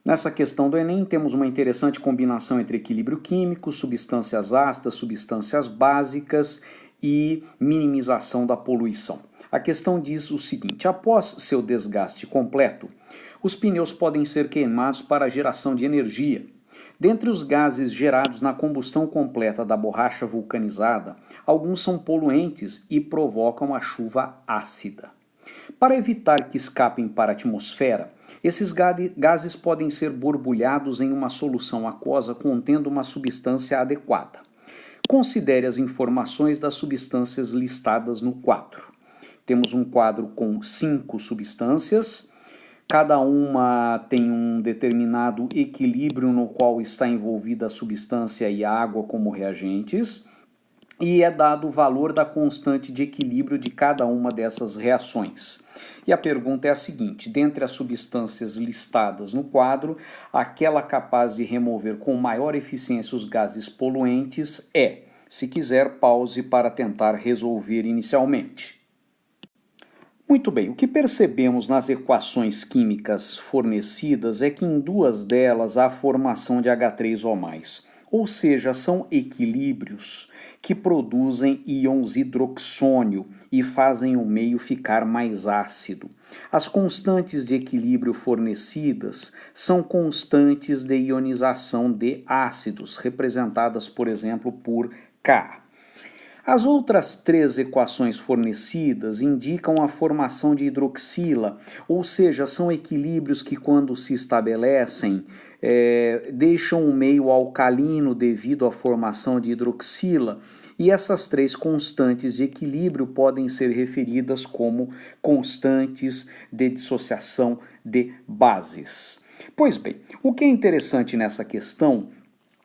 Nessa questão do Enem, temos uma interessante combinação entre equilíbrio químico, substâncias ácidas, substâncias básicas e minimização da poluição. A questão diz o seguinte: após seu desgaste completo, os pneus podem ser queimados para a geração de energia. Dentre os gases gerados na combustão completa da borracha vulcanizada, alguns são poluentes e provocam a chuva ácida. Para evitar que escapem para a atmosfera, esses gases podem ser borbulhados em uma solução aquosa contendo uma substância adequada. Considere as informações das substâncias listadas no quadro. Temos um quadro com 5 substâncias. Cada uma tem um determinado equilíbrio no qual está envolvida a substância e a água como reagentes, e é dado o valor da constante de equilíbrio de cada uma dessas reações. E a pergunta é a seguinte: dentre as substâncias listadas no quadro, aquela capaz de remover com maior eficiência os gases poluentes é. Se quiser, pause para tentar resolver inicialmente. Muito bem, o que percebemos nas equações químicas fornecidas é que em duas delas há a formação de H3O+, ou seja, são equilíbrios que produzem íons hidroxônio e fazem o meio ficar mais ácido. As constantes de equilíbrio fornecidas são constantes de ionização de ácidos, representadas, por exemplo, por K. As outras 3 equações fornecidas indicam a formação de hidroxila, ou seja, são equilíbrios que, quando se estabelecem, deixam o meio alcalino devido à formação de hidroxila, e essas 3 constantes de equilíbrio podem ser referidas como constantes de dissociação de bases. Pois bem, o que é interessante nessa questão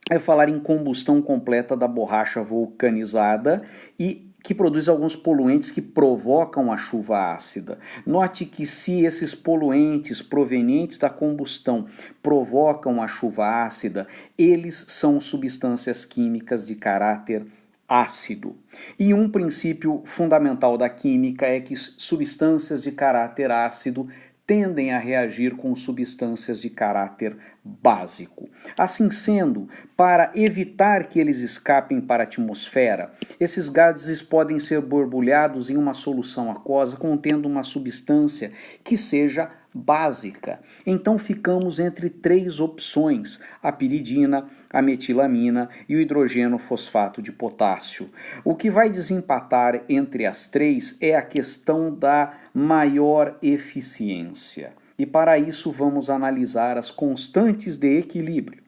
é falar em combustão completa da borracha vulcanizada e que produz alguns poluentes que provocam a chuva ácida. Note que se esses poluentes provenientes da combustão provocam a chuva ácida, eles são substâncias químicas de caráter ácido. E um princípio fundamental da química é que substâncias de caráter ácido tendem a reagir com substâncias de caráter básico. Assim sendo, para evitar que eles escapem para a atmosfera, esses gases podem ser borbulhados em uma solução aquosa contendo uma substância que seja básica. Então ficamos entre 3 opções: a piridina, a metilamina e o hidrogeno fosfato de potássio. O que vai desempatar entre as 3 é a questão da maior eficiência. E para isso vamos analisar as constantes de equilíbrio.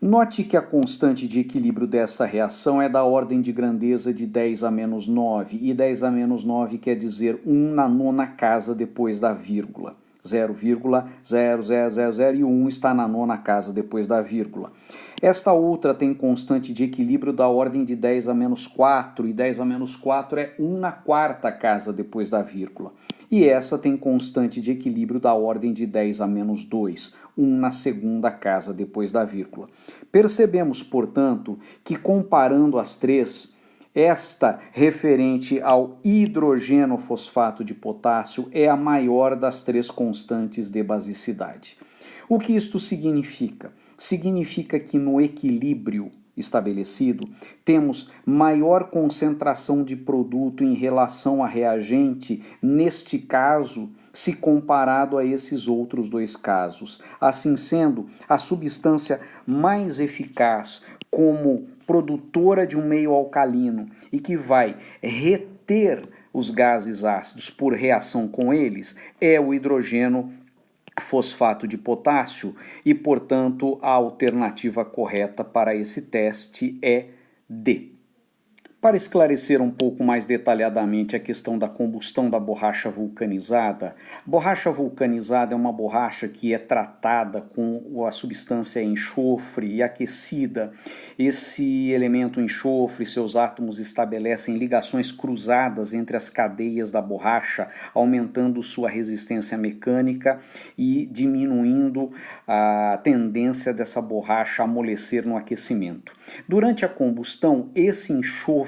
Note que a constante de equilíbrio dessa reação é da ordem de grandeza de 10 a menos 9, e 10 a menos 9 quer dizer 1 na nona casa depois da vírgula. 0,0000 e o 1 está na nona casa depois da vírgula. Esta outra tem constante de equilíbrio da ordem de 10 a menos 4, e 10 a menos 4 é 1 na quarta casa depois da vírgula. E essa tem constante de equilíbrio da ordem de 10 a menos 2, 1 na segunda casa depois da vírgula. Percebemos, portanto, que comparando as 3, esta referente ao hidrogeno fosfato de potássio é a maior das 3 constantes de basicidade. O que isto significa? Significa que no equilíbrio estabelecido, temos maior concentração de produto em relação a reagente, neste caso, se comparado a esses outros 2 casos. Assim sendo, a substância mais eficaz como produtora de um meio alcalino e que vai reter os gases ácidos por reação com eles é o hidrogeno fosfato de potássio e, portanto, a alternativa correta para esse teste é D. Para esclarecer um pouco mais detalhadamente a questão da combustão da borracha vulcanizada, borracha vulcanizada é uma borracha que é tratada com a substância enxofre e aquecida. Esse elemento enxofre e seus átomos estabelecem ligações cruzadas entre as cadeias da borracha, aumentando sua resistência mecânica e diminuindo a tendência dessa borracha a amolecer no aquecimento. Durante a combustão, esse enxofre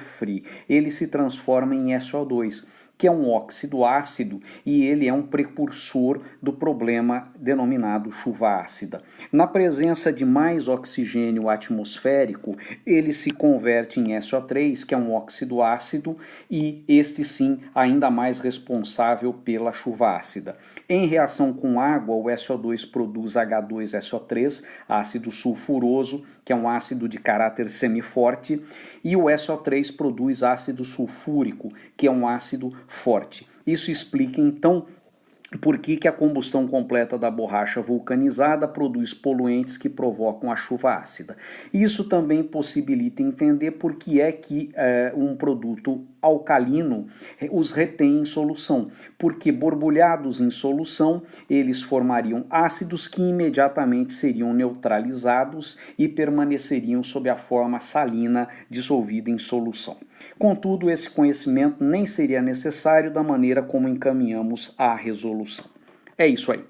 ele se transforma em SO2, que é um óxido ácido e ele é um precursor do problema denominado chuva ácida. Na presença de mais oxigênio atmosférico, ele se converte em SO3, que é um óxido ácido, e este sim ainda mais responsável pela chuva ácida. Em reação com água, o SO2 produz H2SO3, ácido sulfuroso, que é um ácido de caráter semiforte, e o SO3 produz ácido sulfúrico, que é um ácido forte. Isso explica então por que a combustão completa da borracha vulcanizada produz poluentes que provocam a chuva ácida. Isso também possibilita entender por que é que um produto alcalino os retém em solução, porque borbulhados em solução, eles formariam ácidos que imediatamente seriam neutralizados e permaneceriam sob a forma salina dissolvida em solução. Contudo, esse conhecimento nem seria necessário da maneira como encaminhamos a resolução. É isso aí.